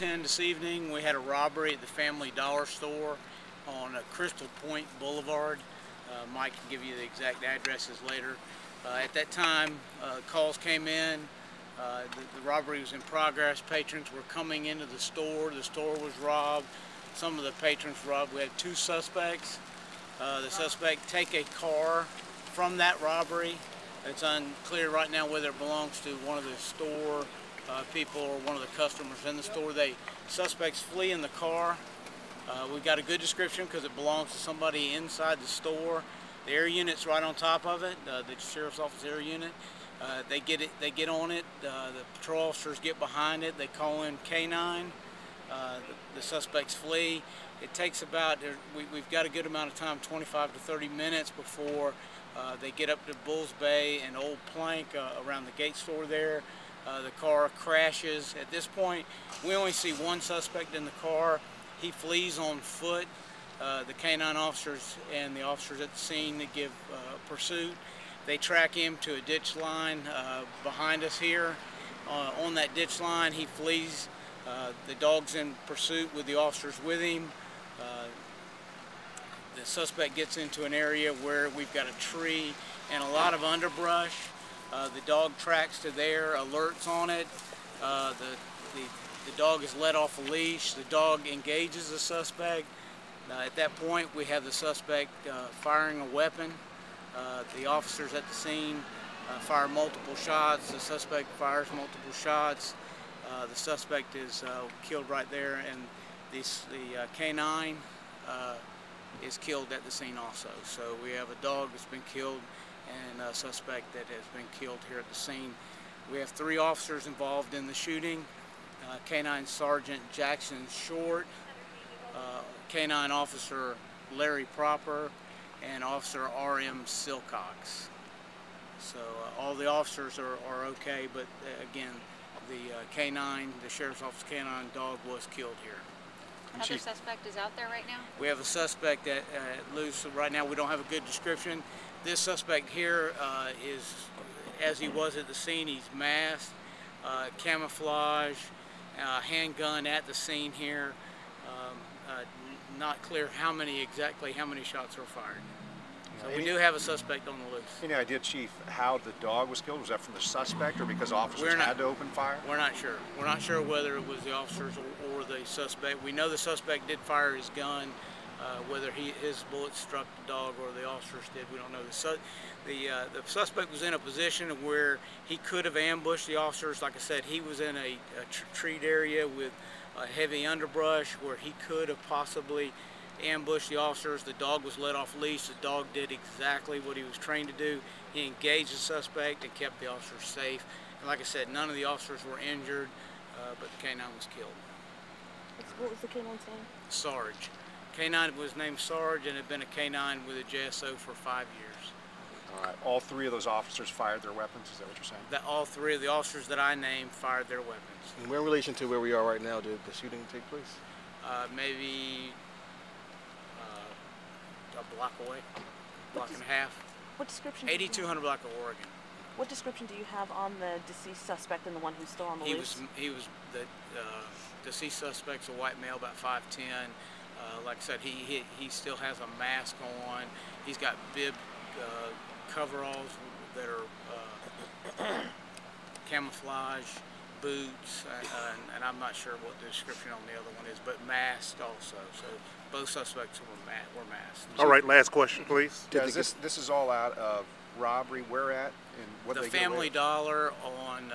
7:10 this evening, we had a robbery at the Family Dollar store on Crystal Point Boulevard. Mike can give you the exact addresses later. At that time, calls came in. The robbery was in progress. Patrons were coming into the store. The store was robbed. Some of the patrons robbed. We had 2 suspects. The suspect take a car from that robbery. It's unclear right now whether it belongs to one of the store people or one of the customers in the store. Suspects flee in the car. We've got a good description because it belongs to somebody inside the store. The air unit's right on top of it, the sheriff's office air unit. They get on it. The patrol officers get behind it. They call in K9. The suspects flee. It takes about, we've got a good amount of time, 25 to 30 minutes before they get up to Bulls Bay and Old Plank around the gate store there. The car crashes. At this point, we only see one suspect in the car. He flees on foot. The K9 officers and the officers at the scene that give pursuit. They track him to a ditch line behind us here. On that ditch line, he flees. The dog's in pursuit with the officers with him. The suspect gets into an area where we've got a tree and a lot of underbrush. The dog tracks to there, alerts on it. The dog is let off a leash. The dog engages the suspect. At that point, we have the suspect firing a weapon. The officers at the scene fire multiple shots. The suspect fires multiple shots. The suspect is killed right there, and the K9 is killed at the scene also. So we have a dog that's been killed and a suspect that has been killed here at the scene. We have 3 officers involved in the shooting. K9 Sergeant Jackson Short, K9 Officer Larry Proper, and Officer R.M. Silcox. So all the officers are okay, but again, the K9, the Sheriff's Office K9 dog was killed here. Another suspect is out there right now? We have a suspect at loose. Right now we don't have a good description. This suspect here is, as he was at the scene, he's masked, camouflage, handgun at the scene here. Not clear exactly how many shots were fired. So we do have a suspect on the loose. Any idea, Chief, how the dog was killed? Was that from the suspect or because officers had to open fire? We're not sure. We're not sure whether it was the officers or the suspect. We know the suspect did fire his gun. Whether his bullets struck the dog or the officers did, we don't know. The suspect was in a position where he could have ambushed the officers. Like I said, he was in a treed area with heavy underbrush where he could have possibly ambushed the officers. The dog was let off leash. The dog did exactly what he was trained to do. He engaged the suspect and kept the officers safe. And like I said, none of the officers were injured, but the K9 was killed. What was the K9's name? Sarge. K9 was named Sarge and had been a K9 with a JSO for 5 years. All right. All 3 of those officers fired their weapons? Is that what you're saying? All 3 of the officers that I named fired their weapons. And in relation to where we are right now, did the shooting take place? Maybe a block away, block and a half. What description? 8200 block of Oregon. What description do you have on the deceased suspect and the one who's still on the loose? He was the deceased suspect's a white male, about 5'10". Like I said, he still has a mask on. He's got bib coveralls that are camouflage, boots, and I'm not sure what the description on the other one is, but masked also. So both suspects were masked. All right, last question, please. Guys, this is all out of robbery. Where at? And what the did they get away Family with? Dollar on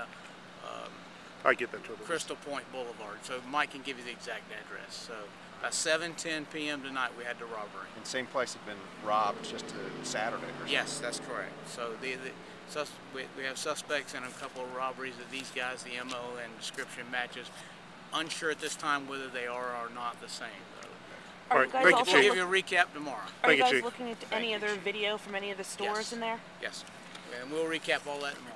I get that to them. Crystal Point Boulevard. So Mike can give you the exact address. So about 7:10 p.m. tonight we had the robbery. And same place had been robbed just Saturday or something. Yes, that's correct. So we have suspects in a couple of robberies that these guys, the MO and description matches. Unsure at this time whether they are or not the same. All right, thank you, We'll Chief. give you a recap tomorrow. Are you Thank you, guys Chief. looking at any other video from any of the stores in there? Yes, and we'll recap all that tomorrow.